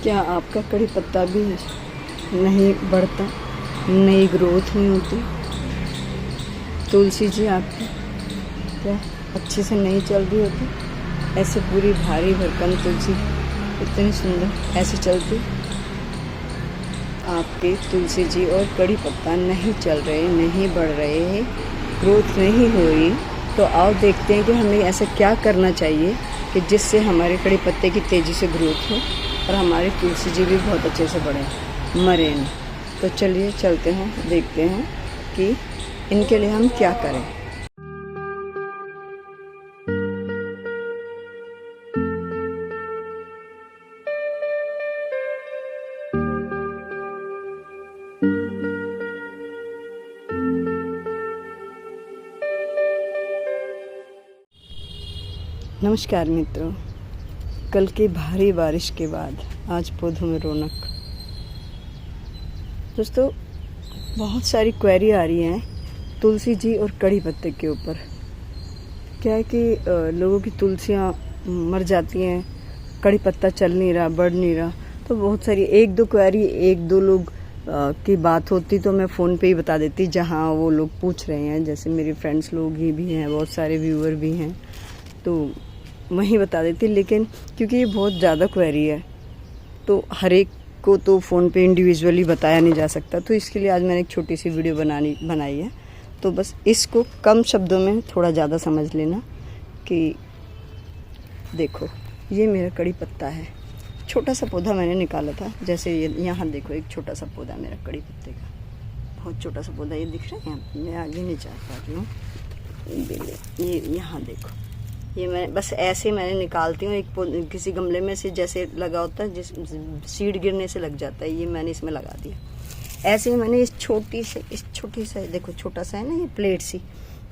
क्या आपका कड़ी पत्ता भी नहीं बढ़ता, नई ग्रोथ नहीं होती? तुलसी जी आपकी क्या अच्छे से नहीं चल रही होती? ऐसे पूरी भारी भरकम तुलसी इतनी सुंदर ऐसे चलती? आपके तुलसी जी और कड़ी पत्ता नहीं चल रहे, नहीं बढ़ रहे, ग्रोथ नहीं हो रही, तो आओ देखते हैं कि हमें ऐसा क्या करना चाहिए कि जिससे हमारे कड़ी पत्ते की तेज़ी से ग्रोथ हो और हमारी तुलसी जी भी बहुत अच्छे से बढ़े, मरे नहीं। तो चलिए चलते हैं, देखते हैं कि इनके लिए हम क्या करें। नमस्कार मित्रों, कल की भारी बारिश के बाद आज पौधों में रौनक। दोस्तों, बहुत सारी क्वेरी आ रही हैं तुलसी जी और कड़ी पत्ते के ऊपर। क्या है कि लोगों की तुलसियाँ मर जाती हैं, कड़ी पत्ता चल नहीं रहा, बढ़ नहीं रहा, तो बहुत सारी एक दो क्वेरी, एक दो लोग की बात होती तो मैं फ़ोन पे ही बता देती जहाँ वो लोग पूछ रहे हैं। जैसे मेरे फ्रेंड्स लोग ही भी हैं, बहुत सारे व्यूअर भी हैं, तो वहीं बता देती। लेकिन क्योंकि ये बहुत ज़्यादा क्वेरी है तो हर एक को तो फ़ोन पे इंडिविजुअली बताया नहीं जा सकता, तो इसके लिए आज मैंने एक छोटी सी वीडियो बनाई है। तो बस इसको कम शब्दों में थोड़ा ज़्यादा समझ लेना कि देखो, ये मेरा कड़ी पत्ता है, छोटा सा पौधा मैंने निकाला था। जैसे ये यहाँ देखो, एक छोटा सा पौधा मेरा कड़ी पत्ते का, बहुत छोटा सा पौधा, ये दिख रहा है, मैं आगे नहीं जा पा रही हूँ। ये यहाँ देखो, ये मैं बस ऐसे मैंने निकालती हूँ, एक किसी गमले में से जैसे लगा होता है, जिस सीड गिरने से लग जाता है, ये मैंने इसमें लगा दिया। ऐसे ही मैंने इस छोटी से देखो, छोटा सा है ना ये प्लेट सी,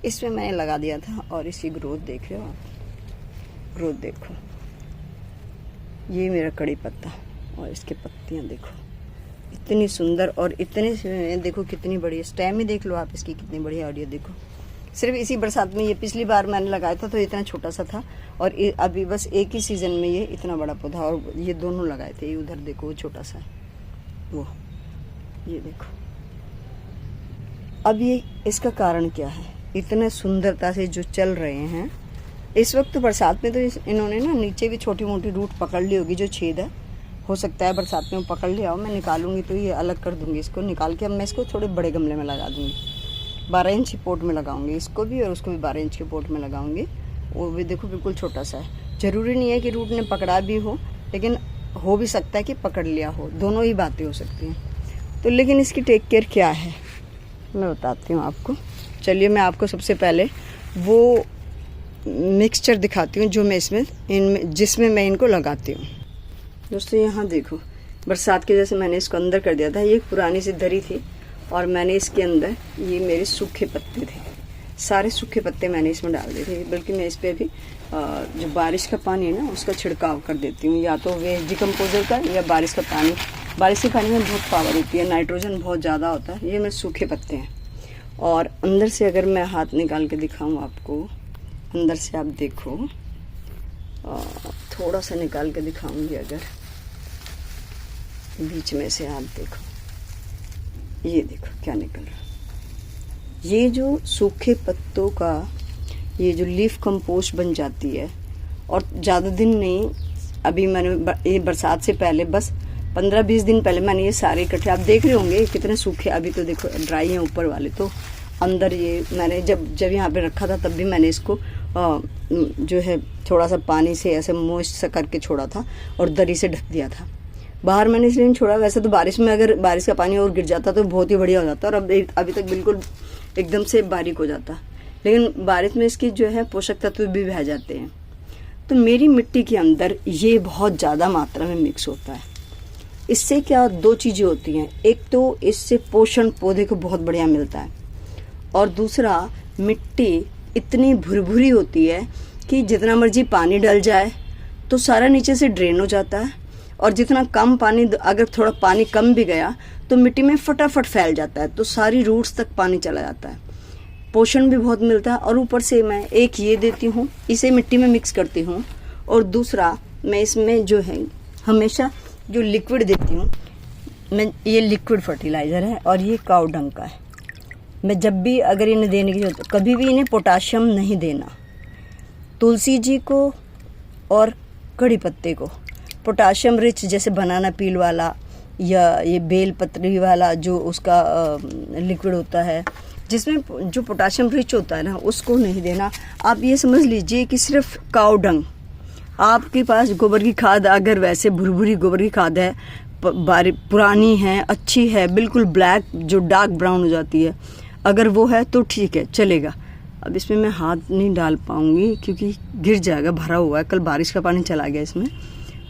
इसमें मैंने लगा दिया था। और इसकी ग्रोथ देख रहे हो आप, ग्रोथ देखो, ये मेरा कड़ी पत्ता और इसके पत्तियाँ देखो इतनी सुंदर, और इतने से देखो कितनी बड़ी स्टेम ही देख लो आप इसकी, कितनी बड़ी ऑडियो देखो। सिर्फ इसी बरसात में, ये पिछली बार मैंने लगाया था तो इतना छोटा सा था, और अभी बस एक ही सीज़न में ये इतना बड़ा पौधा, और ये दोनों लगाए थे। ये उधर देखो, वो छोटा सा है, वो ये देखो। अब ये इसका कारण क्या है? इतने सुंदरता से जो चल रहे हैं इस वक्त तो बरसात में, तो इन्होंने ना नीचे भी छोटी मोटी रूट पकड़ ली होगी, जो छेद है, हो सकता है बरसात में वो पकड़ लिया हो। मैं निकालूंगी तो ये अलग कर दूंगी, इसको निकाल के अब मैं इसको थोड़े बड़े गमले में लगा दूंगी। 12 इंच पोट में लगाऊंगी इसको भी, और उसको भी 12 इंच के पोट में लगाऊंगी। वो भी देखो बिल्कुल छोटा सा है। ज़रूरी नहीं है कि रूट ने पकड़ा भी हो, लेकिन हो भी सकता है कि पकड़ लिया हो, दोनों ही बातें हो सकती हैं। तो लेकिन इसकी टेक केयर क्या है मैं बताती हूँ आपको। चलिए मैं आपको सबसे पहले वो मिक्सचर दिखाती हूँ जो मैं जिसमें मैं इनको लगाती हूँ। दोस्तों यहाँ देखो, बरसात की वजह से मैंने इसको अंदर कर दिया था। ये एक पुरानी सी दरी थी और मैंने इसके अंदर, ये मेरे सूखे पत्ते थे, सारे सूखे पत्ते मैंने इसमें डाल दिए थे। बल्कि मैं इस पर अभी जो बारिश का पानी है ना, उसका छिड़काव कर देती हूँ, या तो वेस्ट डिकम्पोजर का या बारिश का पानी। बारिश के पानी में बहुत पावर होती है, नाइट्रोजन बहुत ज़्यादा होता है। ये मेरे सूखे पत्ते हैं। और अंदर से अगर मैं हाथ निकाल के दिखाऊँ आपको, अंदर से आप देखो, थोड़ा सा निकाल के दिखाऊँगी, अगर बीच में से आप देखो, ये देखो क्या निकल रहा है। ये जो सूखे पत्तों का ये जो लीफ कंपोस्ट बन जाती है, और ज़्यादा दिन नहीं, अभी मैंने ये बरसात से पहले बस 15-20 दिन पहले मैंने ये सारे इकट्ठे, आप देख रहे होंगे कितने सूखे, अभी तो देखो ड्राई हैं ऊपर वाले। तो अंदर ये मैंने जब यहाँ पे रखा था तब भी मैंने इसको जो है थोड़ा सा पानी से ऐसे मॉइस्ट सा करके छोड़ा था और दरी से ढक दिया था। बाहर मैंने इसलिए नहीं छोड़ा, वैसे तो बारिश में अगर बारिश का पानी और गिर जाता तो बहुत ही बढ़िया हो जाता, और अभी तक बिल्कुल एकदम से बारीक हो जाता। लेकिन बारिश में इसकी जो है पोषक तत्व भी बह जाते हैं। तो मेरी मिट्टी के अंदर ये बहुत ज़्यादा मात्रा में मिक्स होता है। इससे क्या दो चीज़ें होती हैं, एक तो इससे पोषण पौधे को बहुत बढ़िया मिलता है, और दूसरा मिट्टी इतनी भुरभुरी होती है कि जितना मर्जी पानी डल जाए तो सारा नीचे से ड्रेन हो जाता है, और जितना कम पानी, अगर थोड़ा पानी कम भी गया तो मिट्टी में फटाफट फैल जाता है, तो सारी रूट्स तक पानी चला जाता है, पोषण भी बहुत मिलता है। और ऊपर से मैं एक ये देती हूँ, इसे मिट्टी में मिक्स करती हूँ, और दूसरा मैं इसमें जो है हमेशा जो लिक्विड देती हूँ मैं, ये लिक्विड फर्टिलाइज़र है और ये काऊ डंग का है। मैं जब भी अगर इन्हें देने की जरूरत, कभी भी इन्हें पोटाशियम नहीं देना। तुलसी जी को और कड़ी पत्ते को पोटाशियम रिच, जैसे बनाना पील वाला या ये बेल पत्री वाला जो उसका लिक्विड होता है जिसमें जो पोटाशियम रिच होता है ना, उसको नहीं देना। आप ये समझ लीजिए कि सिर्फ काऊ डंग, आपके पास गोबर की खाद अगर वैसे भुरभुरी गोबर की खाद है, पुरानी है, अच्छी है, बिल्कुल ब्लैक जो डार्क ब्राउन हो जाती है, अगर वो है तो ठीक है, चलेगा। अब इसमें मैं हाथ नहीं डाल पाऊँगी क्योंकि गिर जाएगा, भरा हुआ है, कल बारिश का पानी चला गया इसमें।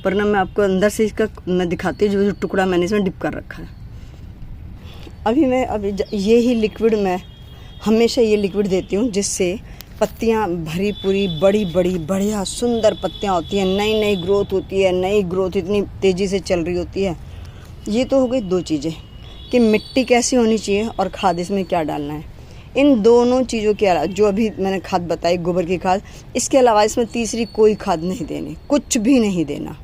पर ना मैं आपको अंदर से इसका मैं दिखाती हूँ, जो टुकड़ा मैंने इसमें डिप कर रखा है। अभी ये ही लिक्विड मैं हमेशा ये लिक्विड देती हूँ, जिससे पत्तियाँ भरी पूरी बड़ी बड़ी बढ़िया सुंदर पत्तियाँ होती हैं, नई नई ग्रोथ होती है, नई ग्रोथ इतनी तेज़ी से चल रही होती है। ये तो हो गई दो चीज़ें कि मिट्टी कैसी होनी चाहिए और खाद इसमें क्या डालना है। इन दोनों चीज़ों के अलावा जो अभी मैंने खाद बताई, गोबर की खाद, इसके अलावा इसमें तीसरी कोई खाद नहीं देनी, कुछ भी नहीं देना,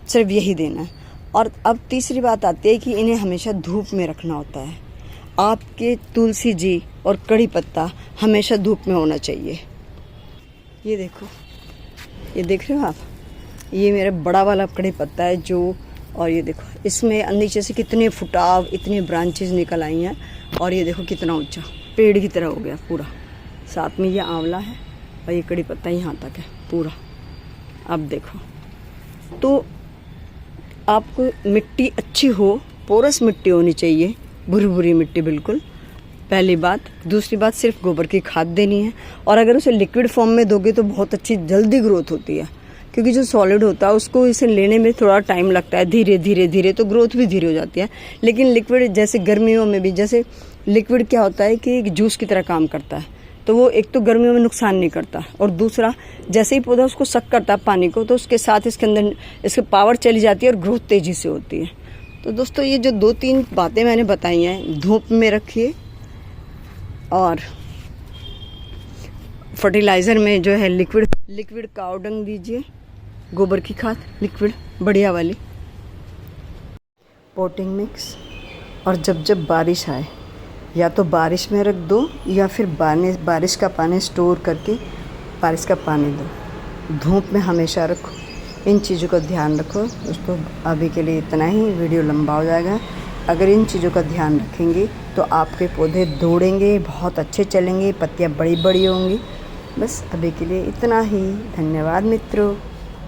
सिर्फ यही देना है। और अब तीसरी बात आती है कि इन्हें हमेशा धूप में रखना होता है। आपके तुलसी जी और कड़ी पत्ता हमेशा धूप में होना चाहिए। ये देखो, ये देख रहे हो आप, ये मेरा बड़ा वाला कड़ी पत्ता है जो, और ये देखो इसमें नीचे से कितने फुटाव, इतनी ब्रांचेस निकल आई हैं, और ये देखो कितना ऊंचा पेड़ की तरह हो गया पूरा। साथ में ये आंवला है और ये कड़ी पत्ता यहाँ तक है पूरा। अब देखो, तो आपको मिट्टी अच्छी हो, पोरस मिट्टी होनी चाहिए, भुरभुरी मिट्टी बिल्कुल, पहली बात। दूसरी बात, सिर्फ गोबर की खाद देनी है, और अगर उसे लिक्विड फॉर्म में दोगे तो बहुत अच्छी जल्दी ग्रोथ होती है, क्योंकि जो सॉलिड होता है उसको इसे लेने में थोड़ा टाइम लगता है, धीरे धीरे धीरे, तो ग्रोथ भी धीरे हो जाती है। लेकिन लिक्विड, जैसे गर्मियों में भी, जैसे लिक्विड क्या होता है कि एक जूस की तरह काम करता है, तो वो एक तो गर्मियों में नुकसान नहीं करता, और दूसरा जैसे ही पौधा उसको सक करता है पानी को, तो उसके साथ इसके अंदर इसकी पावर चली जाती है और ग्रोथ तेज़ी से होती है। तो दोस्तों, ये जो 2-3 बातें मैंने बताई हैं, धूप में रखिए, और फर्टिलाइज़र में जो है लिक्विड काऊ डंग दीजिए, गोबर की खाद लिक्विड बढ़िया वाली, पोटिंग मिक्स। और जब बारिश आए, या तो बारिश में रख दो, या फिर बारिश का पानी स्टोर करके बारिश का पानी दो। धूप में हमेशा रखो, इन चीज़ों का ध्यान रखो। दोस्तों, अभी के लिए इतना ही, वीडियो लंबा हो जाएगा। अगर इन चीज़ों का ध्यान रखेंगे तो आपके पौधे दौड़ेंगे, बहुत अच्छे चलेंगे, पत्तियाँ बड़ी बड़ी होंगी। बस अभी के लिए इतना ही। धन्यवाद मित्रों।